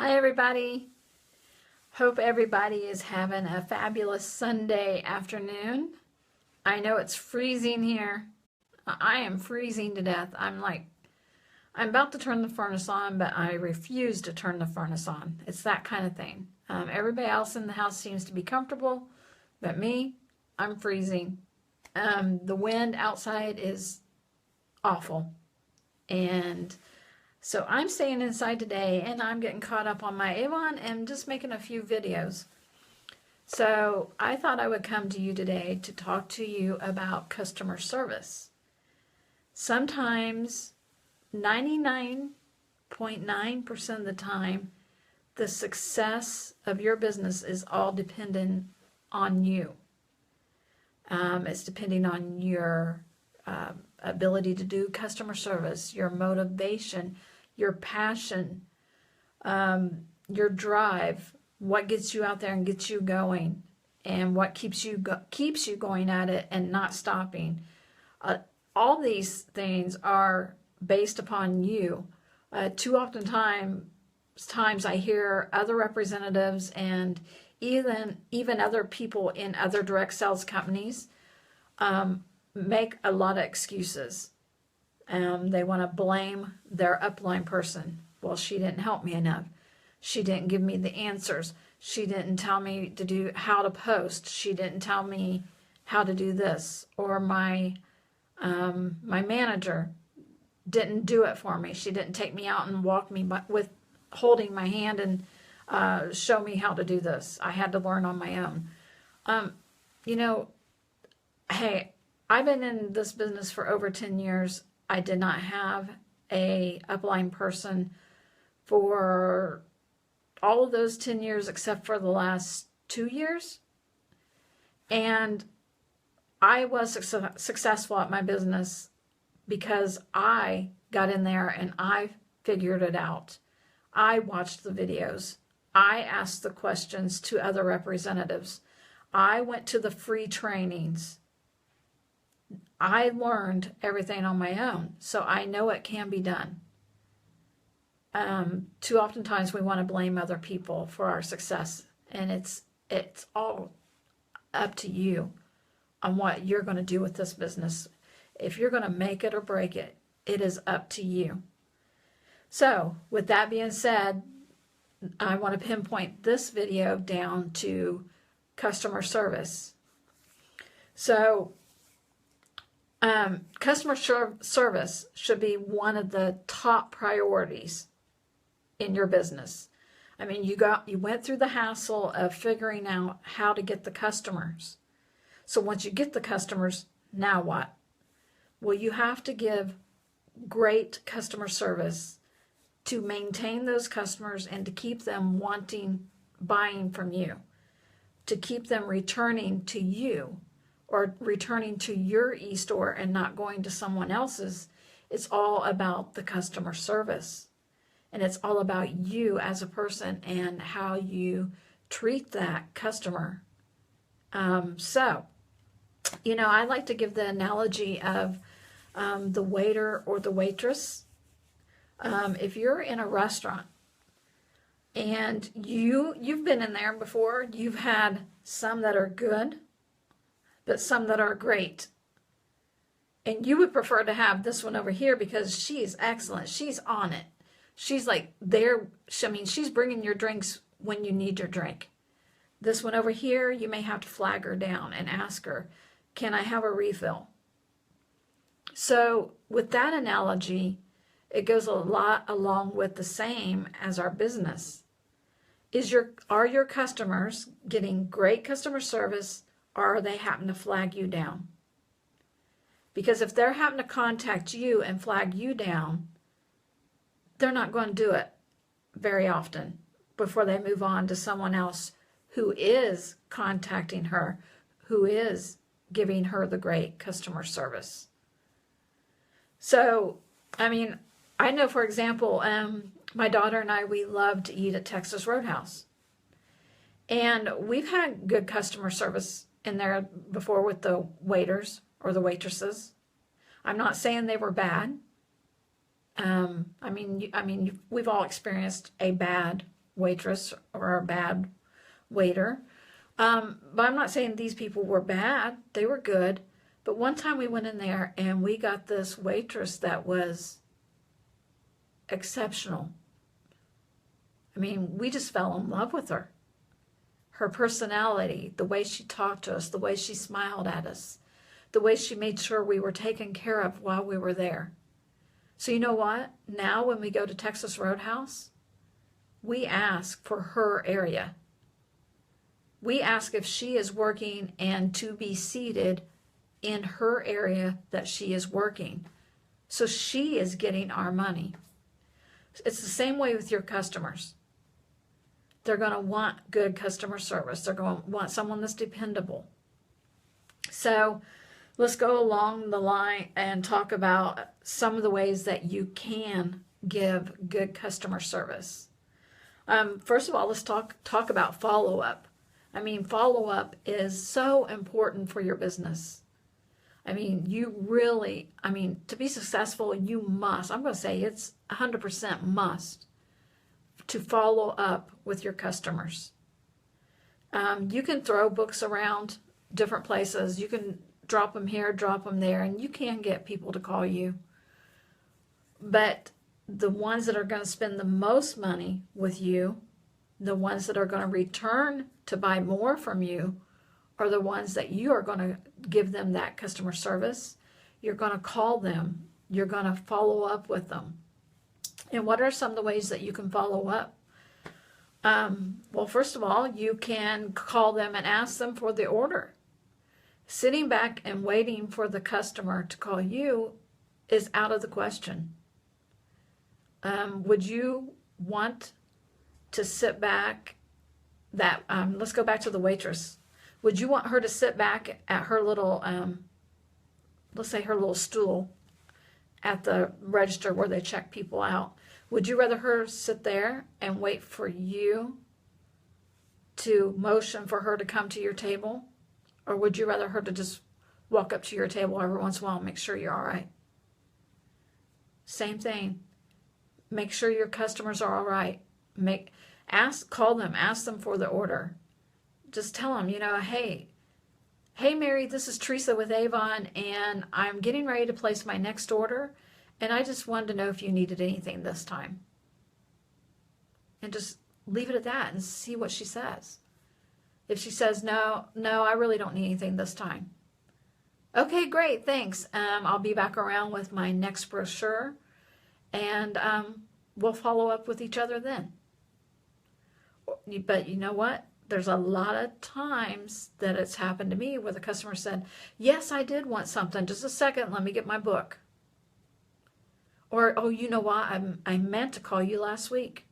Hi everybody. Hope everybody is having a fabulous Sunday afternoon. I know it's freezing here. I am freezing to death. I'm about to turn the furnace on, but I refuse to turn the furnace on. It's that kind of thing. Everybody else in the house seems to be comfortable, but me, I'm freezing. The wind outside is awful. And so I'm staying inside today, and I'm getting caught up on my Avon and just making a few videos. So I thought I would come to you today to talk to you about customer service. Sometimes 99.9% of the time, the success of your business is all dependent on you. It's depending on your ability to do customer service, your motivation, your passion, your drive, what gets you out there and gets you going, and what keeps you going at it and not stopping. All these things are based upon you. Too often times I hear other representatives and even other people in other direct sales companies make a lot of excuses. They want to blame their upline person. Well, she didn't help me enough. She didn't give me the answers. She didn't tell me how to post. She didn't tell me how to do this. Or my manager didn't do it for me. She didn't take me out and walk me with holding my hand and show me how to do this. I had to learn on my own. Hey, I've been in this business for over 10 years. I did not have a upline person for all of those 10 years except for the last 2 years. And I was successful at my business because I got in there and I figured it out. I watched the videos. I asked the questions to other representatives. I went to the free trainings. I learned everything on my own, so I know it can be done. Too oftentimes we want to blame other people for our success, and it's all up to you on what you're going to do with this business. If you're going to make it or break it, it is up to you. So with that being said, I want to pinpoint this video down to customer service. So customer service should be one of the top priorities in your business. I mean, you went through the hassle of figuring out how to get the customers. So once you get the customers, now what? Well, you have to give great customer service to maintain those customers and to keep them buying from you, to keep them returning to you or returning to your e-store and not going to someone else's. It's all about the customer service. And it's all about you as a person and how you treat that customer. I like to give the analogy of the waiter or the waitress. If you're in a restaurant and you've been in there before, you've had some that are good, but some that are great. And you would prefer to have this one over here because she's excellent. She's on it. She's like there. She's bringing your drinks when you need your drink. This one over here, you may have to flag her down and ask her, can I have a refill? So with that analogy, it goes a lot along with the same as our business. Are your customers getting great customer service, or are they happen to flag you down? Because if they're having to contact you and flag you down, they're not going to do it very often before they move on to someone else who is contacting her, who is giving her the great customer service. So, I know, for example, my daughter and I, we love to eat at Texas Roadhouse. And we've had good customer service in there before with the waiters or the waitresses. I'm not saying they were bad. We've all experienced a bad waitress or a bad waiter. But I'm not saying these people were bad. They were good. But one time we went in there and we got this waitress that was exceptional. I mean, we just fell in love with her. Her personality, the way she talked to us, the way she smiled at us, the way she made sure we were taken care of while we were there. So you know what? Now when we go to Texas Roadhouse, we ask for her area. We ask if she is working and to be seated in her area that she is working. So she is getting our money. It's the same way with your customers. They're going to want good customer service. They're going to want someone that's dependable. So let's go along the line and talk about some of the ways that you can give good customer service. First of all, let's talk about follow-up. I mean, follow-up is so important for your business. I mean, to be successful, you must, I'm going to say it's 100% must, to follow up with your customers. You can throw books around different places. You can drop them here, drop them there, and you can get people to call you. But the ones that are going to spend the most money with you, the ones that are going to return to buy more from you, are the ones that you are going to give them that customer service. You're going to call them. You're going to follow up with them. And what are some of the ways that you can follow up? Well, first of all, you can call them and ask them for the order. Sitting back and waiting for the customer to call you is out of the question. Would you want to sit back let's go back to the waitress. Would you want her to sit back at her little, let's say her little stool at the register where they check people out? Would you rather her sit there and wait for you to motion for her to come to your table? Or would you rather her to just walk up to your table every once in a while and make sure you're all right? Same thing. Make sure your customers are all right. Call them, ask them for the order. Just tell them, hey Mary, this is Teresa with Avon, and I'm getting ready to place my next order, and I just wanted to know if you needed anything this time. And just leave it at that and see what she says. If she says, no, I really don't need anything this time. Okay, great, thanks. I'll be back around with my next brochure, and we'll follow up with each other then. But you know what? There's a lot of times that it's happened to me where the customer said, yes, I did want something. Just a second, let me get my book. Or, oh, you know what? I meant to call you last week,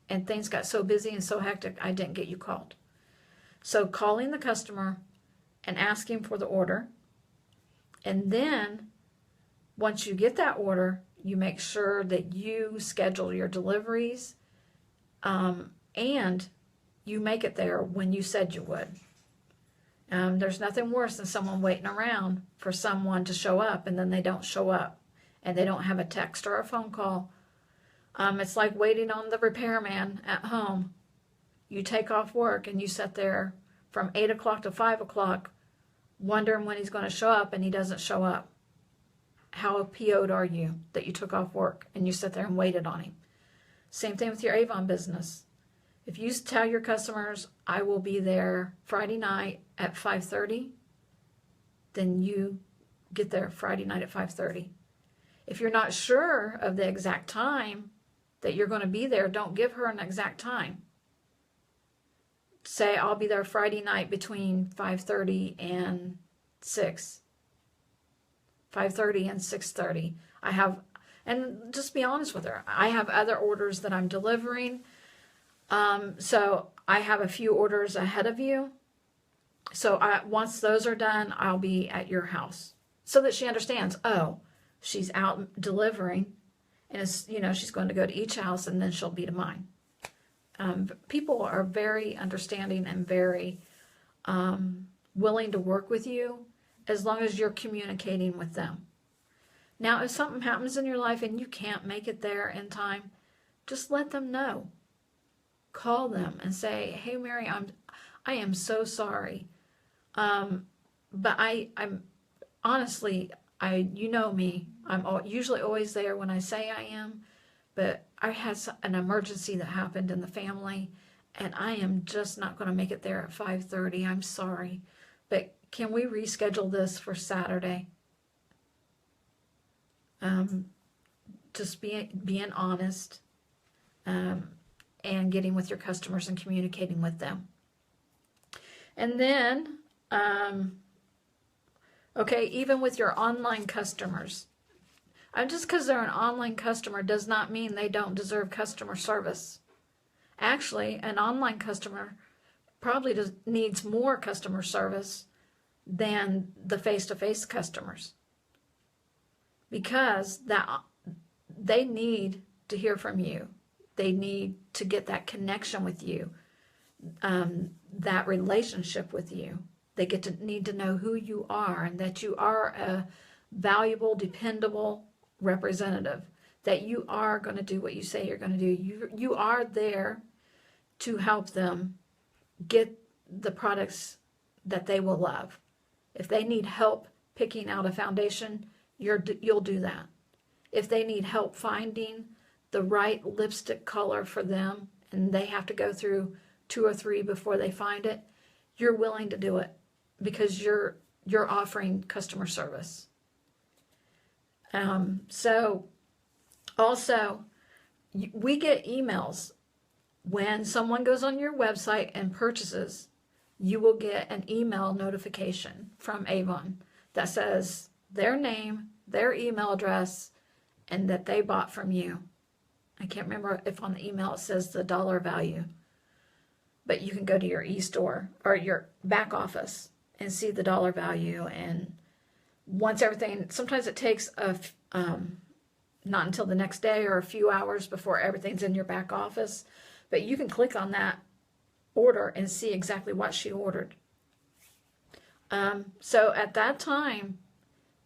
and things got so busy and so hectic, I didn't get you called. So calling the customer and asking for the order. And then once you get that order, you make sure that you schedule your deliveries and you make it there when you said you would. There's nothing worse than someone waiting around for someone to show up and then they don't show up and they don't have a text or a phone call. It's like waiting on the repairman at home. You take off work and you sit there from 8 o'clock to 5 o'clock wondering when he's going to show up and he doesn't show up. How PO'd are you that you took off work and you sit there and waited on him? Same thing with your Avon business. If you tell your customers, I will be there Friday night at 5:30, then you get there Friday night at 5:30. If you're not sure of the exact time that you're going to be there, don't give her an exact time. Say, I'll be there Friday night between 5:30 and 6. 5:30 and 6:30. And just be honest with her. I have other orders that I'm delivering. So I have a few orders ahead of you. So once those are done, I'll be at your house. So that she understands, oh, she's out delivering and she's going to go to each house and then she'll be to mine. People are very understanding and very willing to work with you as long as you're communicating with them. Now, if something happens in your life and you can't make it there in time, just let them know. call them and say, hey, Mary, I am so sorry. But I'm honestly, you know me, I'm usually always there when I say I am, but I had an emergency that happened in the family, and I am just not going to make it there at 5:30. I'm sorry, but can we reschedule this for Saturday? Just being honest, and getting with your customers and communicating with them. And then, okay, even with your online customers, just because they're an online customer does not mean they don't deserve customer service. Actually, an online customer probably needs more customer service than the face-to-face customers, because they need to hear from you. They need to get that connection with you, that relationship with you. They need to know who you are and that you are a valuable, dependable representative, that you are going to do what you say you're going to do. You are there to help them get the products that they will love. If they need help picking out a foundation, you'll do that. If they need help finding the right lipstick color for them and they have to go through 2 or 3 before they find it, you're willing to do it because you're offering customer service. So also, we get emails when someone goes on your website and purchases. You will get an email notification from Avon that says their name, their email address, and that they bought from you. I can't remember if on the email it says the dollar value, but you can go to your e-store or your back office and see the dollar value. And once everything, sometimes it takes not until the next day or a few hours before everything's in your back office, but you can click on that order and see exactly what she ordered. So at that time,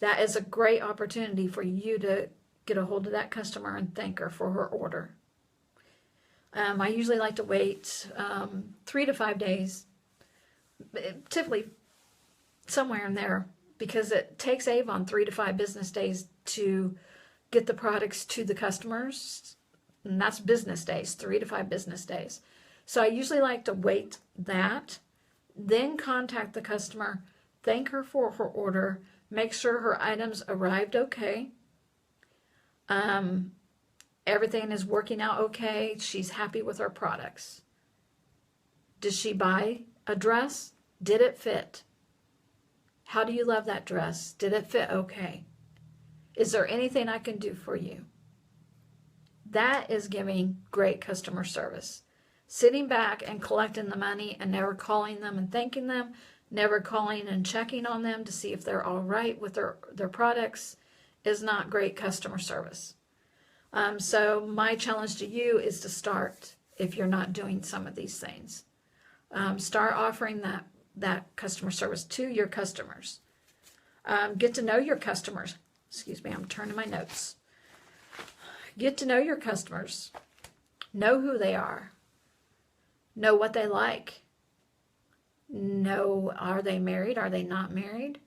that is a great opportunity for you to get a hold of that customer and thank her for her order. I usually like to wait 3 to 5 days, typically somewhere in there, because it takes Avon 3 to 5 business days to get the products to the customers, and that's business days, 3 to 5 business days. So I usually like to wait that, then contact the customer, thank her for her order, make sure her items arrived okay, everything is working out okay, she's happy with her products. Did she buy a dress? Did it fit? How do you love that dress? Did it fit okay? Is there anything I can do for you? That is giving great customer service. Sitting back and collecting the money and never calling them and thanking them, never calling and checking on them to see if they're all right with their products is not great customer service. So my challenge to you is to start, if you're not doing some of these things. Start offering that customer service to your customers. Get to know your customers. Excuse me, I'm turning my notes. Get to know your customers. Know who they are. Know what they like. Know, are they married? Are they not married?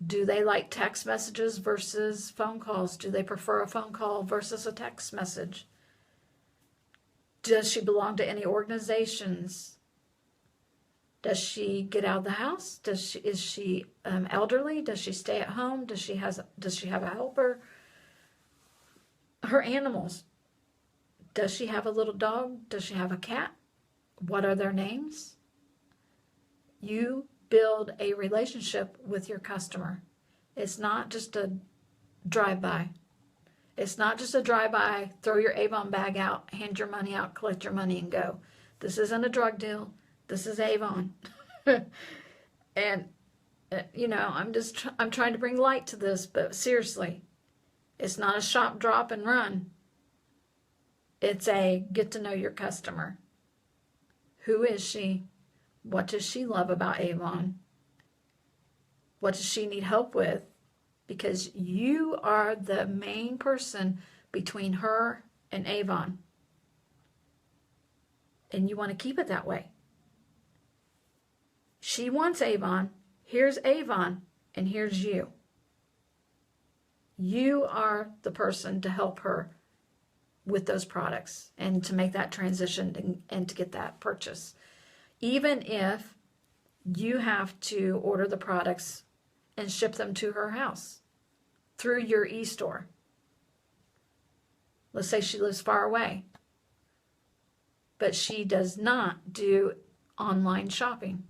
Do they like text messages versus phone calls? Do they prefer a phone call versus a text message? Does she belong to any organizations? Does she get out of the house? Is she elderly? Does she stay at home? Does she have a helper? Her animals. Does she have a little dog? Does she have a cat? What are their names? You build a relationship with your customer. It's not just a drive-by. It's not just a drive-by, throw your Avon bag out, hand your money out, collect your money, and go. This isn't a drug deal. This is Avon. And, you know, I'm trying to bring light to this, but seriously, it's not a shop, drop, and run. It's a get to know your customer. Who is she? What does she love about Avon? What does she need help with? Because you are the main person between her and Avon. and you want to keep it that way. She wants Avon. Here's Avon, and here's you. You are the person to help her with those products and to make that transition and to get that purchase. Even if you have to order the products and ship them to her house through your e-store. Let's say she lives far away, but she does not do online shopping.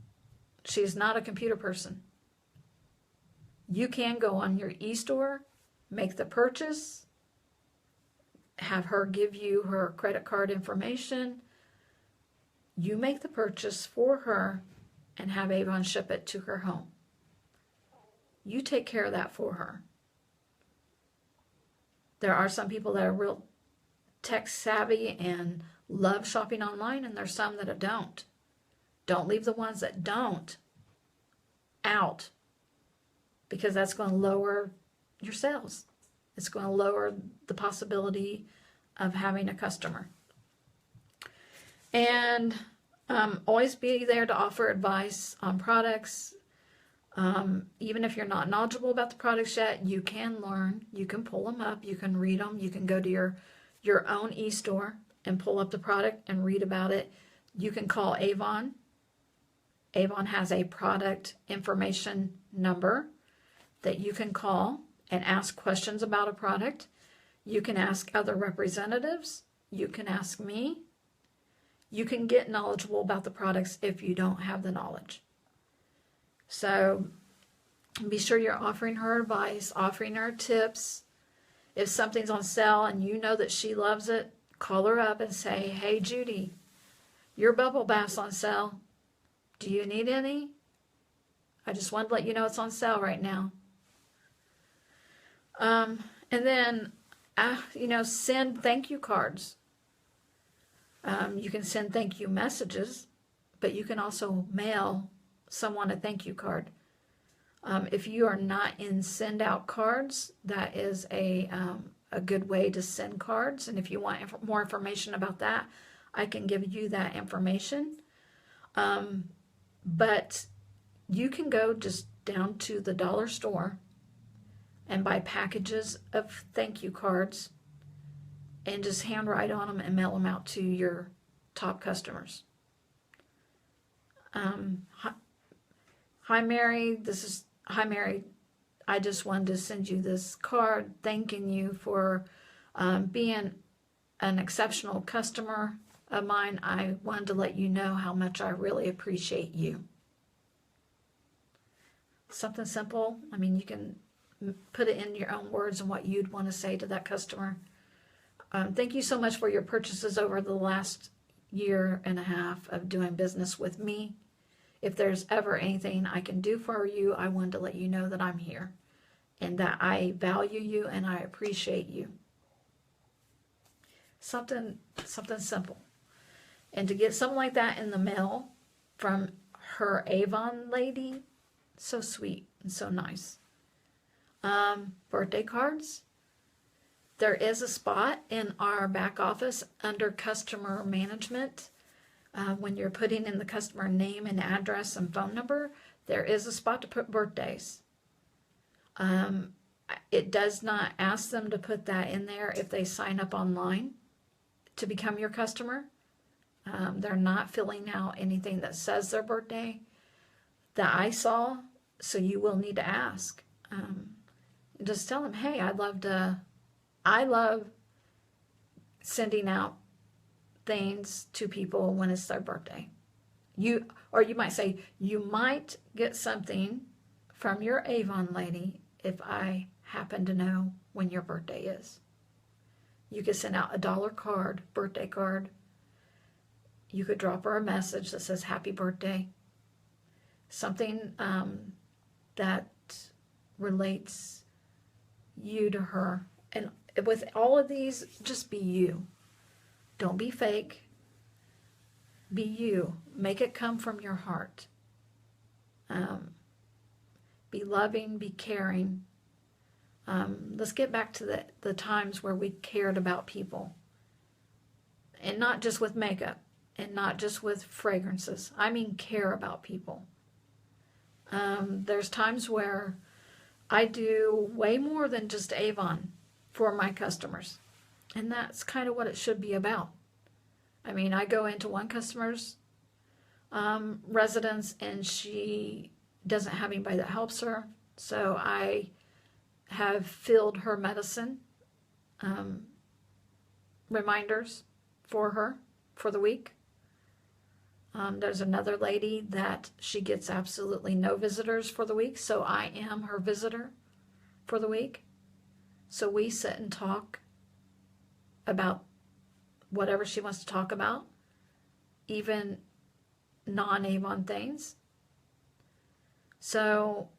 She is not a computer person. You can go on your e-store, make the purchase, have her give you her credit card information. You make the purchase for her and have Avon ship it to her home. You take care of that for her. There are some people that are real tech savvy and love shopping online, and there's some that don't. Don't leave the ones that don't out, because that's going to lower your sales. It's going to lower the possibility of having a customer. And always be there to offer advice on products. Even if you're not knowledgeable about the products yet, you can learn. You can pull them up. You can read them. You can go to your own e-store and pull up the product and read about it. You can call Avon. Avon has a product information number that you can call and ask questions about a product. You can ask other representatives. You can ask me. You can get knowledgeable about the products if you don't have the knowledge. So be sure you're offering her advice, offering her tips. If something's on sale and you know that she loves it, call her up and say, "Hey, Judy, your bubble bath's on sale. Do you need any? I just wanted to let you know it's on sale right now." And then, send thank you cards. You can send thank you messages, but you can also mail someone a thank you card. If you are not in send out cards, that is a good way to send cards. And if you want more information about that, I can give you that information. But you can go just down to the dollar store and buy packages of thank you cards and just handwrite on them and mail them out to your top customers. Hi Mary, hi Mary. I just wanted to send you this card thanking you for being an exceptional customer of mine. I wanted to let you know how much I really appreciate you. Something simple. I mean, you can put it in your own words and what you'd want to say to that customer. Thank you so much for your purchases over the last year and a half of doing business with me. If there's ever anything I can do for you, I wanted to let you know that I'm here and that I value you and I appreciate you. Something simple. And to get something like that in the mail from her Avon lady, so sweet and so nice. Birthday cards. There is a spot in our back office under customer management. When you're putting in the customer name and address and phone number, there is a spot to put birthdays. It does not ask them to put that in there if they sign up online to become your customer. They're not filling out anything that says their birthday that I saw, so you will need to ask. Just tell them, hey, I love sending out things to people when it's their birthday. You might say, you might get something from your Avon lady if I happen to know when your birthday is. You could send out a $1 card, birthday card. You could drop her a message that says happy birthday. Something that relates you to her. And with all of these, just be you. Don't be fake. Be you. Make it come from your heart. Be loving, be caring. Let's get back to the times where we cared about people. And not just with makeup. and not just with fragrances. I mean care about people. There's times where I do way more than just Avon for my customers. And that's kind of what it should be about. I mean, I go into one customer's residence and she doesn't have anybody that helps her. So I have filled her medicine reminders for her for the week. There's another lady that she gets absolutely no visitors for the week, so I am her visitor for the week. So we sit and talk about whatever she wants to talk about, even non-Avon things. So,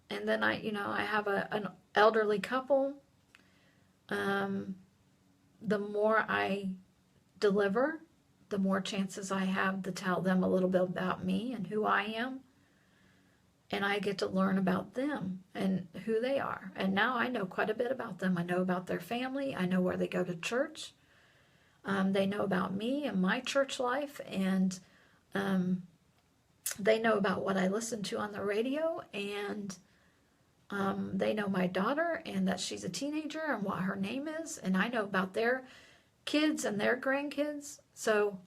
and then I have an elderly couple. The more I deliver, the more chances I have to tell them a little bit about me and who I am. And I get to learn about them and who they are. And now I know quite a bit about them. I know about their family. I know where they go to church. They know about me and my church life. And they know about what I listen to on the radio. And they know my daughter and that she's a teenager and what her name is. And I know about their kids and their grandkids. So,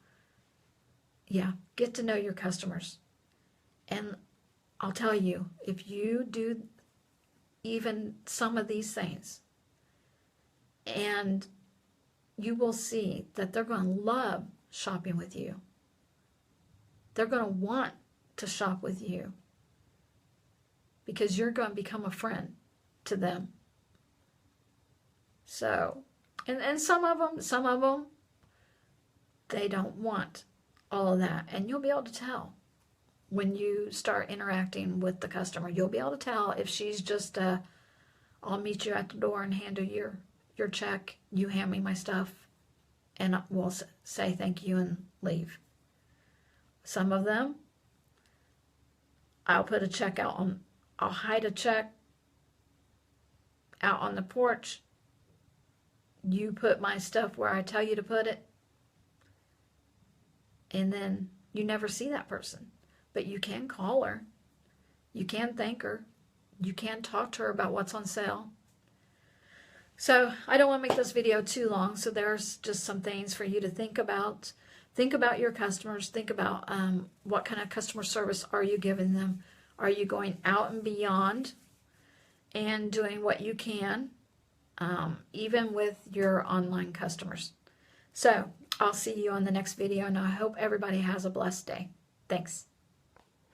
yeah, get to know your customers. And I'll tell you, if you do even some of these things, and you will see that they're going to love shopping with you. They're going to want to shop with you because you're going to become a friend to them. So, and some of them, they don't want all of that. And you'll be able to tell when you start interacting with the customer. You'll be able to tell if she's just, I'll meet you at the door and hand you your check. You hand me my stuff and we'll say thank you and leave. Some of them, I'll put a check out on, I'll hide a check out on the porch. You put my stuff where I tell you to put it. And then you never see that person. But you can call her. You can thank her. You can talk to her about what's on sale. So I don't want to make this video too long. So there's just some things for you to think about. Think about your customers. Think about what kind of customer service are you giving them? Are you going out and beyond and doing what you can, even with your online customers? So I'll see you on the next video, and I hope everybody has a blessed day. Thanks.